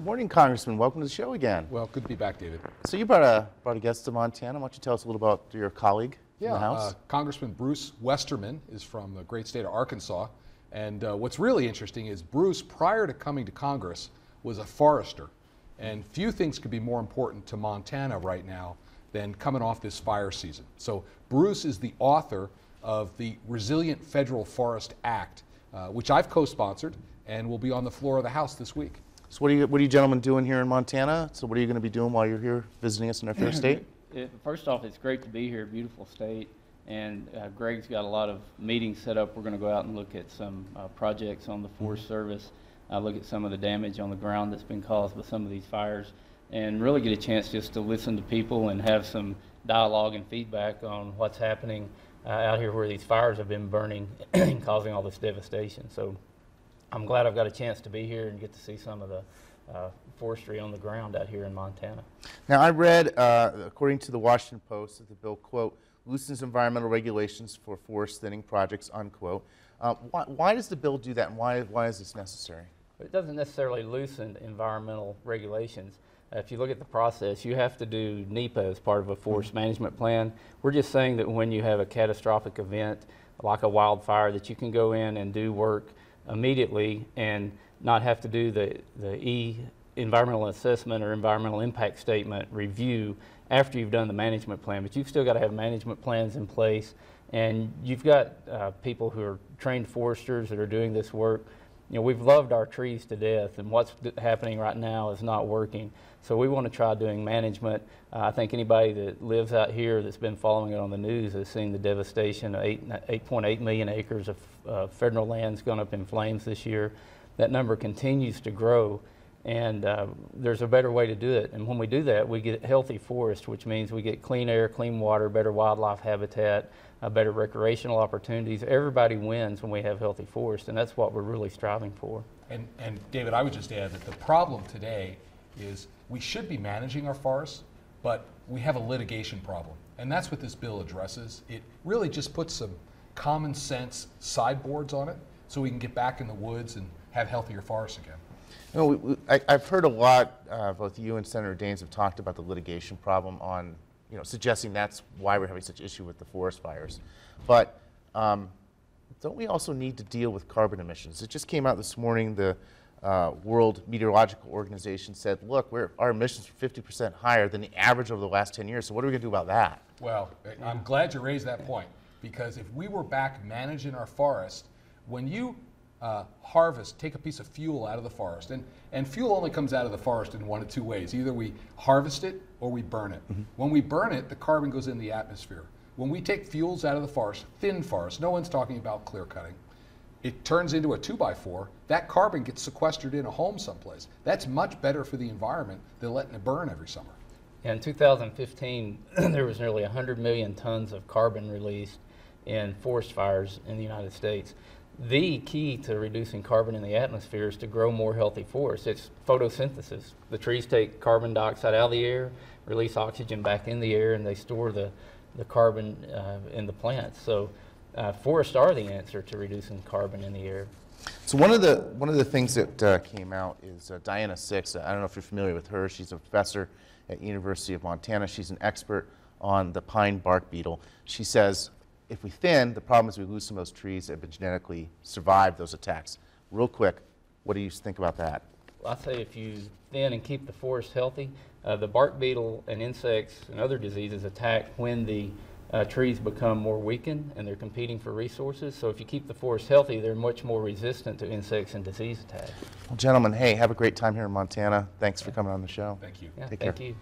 morning, Congressman. Welcome to the show again. Well, good to be back, David. So you brought a guest to Montana. Why don't you tell us a little about your colleague in the House? Congressman Bruce Westerman is from the great state of Arkansas. And what's really interesting is Bruce, prior to coming to Congress, was a forester. And few things could be more important to Montana right now than coming off this fire season. So Bruce is the author of the Resilient Federal Forest Act, which I've co-sponsored and will be on the floor of the House this week. So what are you gentlemen doing here in Montana? So what are you going to be doing while you're here visiting us in our fair state? First off, it's great to be here, beautiful state. And Greg's got a lot of meetings set up. We're going to go out and look at some projects on the Forest Service, look at some of the damage on the ground that's been caused by some of these fires, and really get a chance just to listen to people and have some dialogue and feedback on what's happening out here where these fires have been burning and causing all this devastation. So I'm glad I've got a chance to be here and get to see some of the forestry on the ground out here in Montana. Now I read, according to the Washington Post, that the bill, quote, loosens environmental regulations for forest thinning projects, unquote. Why does the bill do that, and why is this necessary? It doesn't necessarily loosen environmental regulations. If you look at the process, you have to do NEPA as part of a forest management plan. We're just saying that when you have a catastrophic event like a wildfire, that you can go in and do work immediately and not have to do the environmental assessment or environmental impact statement review after you've done the management plan. But you've still got to have management plans in place, and you've got people who are trained foresters that are doing this work. You know, we've loved our trees to death, and what's happening right now is not working. So we want to try doing management. I think anybody that lives out here that's been following it on the news has seen the devastation of 8.8 million acres of federal land's gone up in flames this year. That number continues to grow, and there's a better way to do it. And when we do that, we get healthy forest, which means we get clean air, clean water, better wildlife habitat, better recreational opportunities. Everybody wins when we have healthy forest, and that's what we're really striving for. And David, I would just add that the problem today is we should be managing our forests, but we have a litigation problem. And that's what this bill addresses. It really just puts some common sense sideboards on it so we can get back in the woods and have healthier forests again. You know, I've heard a lot, both you and Senator Daines have talked about the litigation problem on, suggesting that's why we're having such issue with the forest fires. But don't we also need to deal with carbon emissions? It just came out this morning, the World Meteorological Organization said, look, our emissions are 50% higher than the average over the last 10 years, so what are we going to do about that? Well, I'm glad you raised that point, because if we were back managing our forest, when you take a piece of fuel out of the forest, and fuel only comes out of the forest in one of two ways. Either we harvest it or we burn it. Mm-hmm. When we burn it, the carbon goes in the atmosphere. When we take fuels out of the forest, thin forest, no one's talking about clear cutting, it turns into a 2x4, that carbon gets sequestered in a home someplace. That's much better for the environment than letting it burn every summer. In 2015, there was nearly 100 million tons of carbon released in forest fires in the United States. The key to reducing carbon in the atmosphere is to grow more healthy forests. It's photosynthesis. The trees take carbon dioxide out of the air, release oxygen back in the air, and they store the carbon in the plants. So forests are the answer to reducing carbon in the air. So one of the things that came out is Diana Six. I don't know if you're familiar with her. She's a professor at University of Montana. She's an expert on the pine bark beetle. She says, if we thin, the problem is we lose some of those trees that have been genetically survived those attacks. Real quick, what do you think about that? Well, I say if you thin and keep the forest healthy, the bark beetle and insects and other diseases attack when the trees become more weakened and they're competing for resources. So if you keep the forest healthy, they're much more resistant to insects and disease attacks. Well, gentlemen, hey, have a great time here in Montana. Thanks for coming on the show. Thank you. Yeah, Take care. Thank you.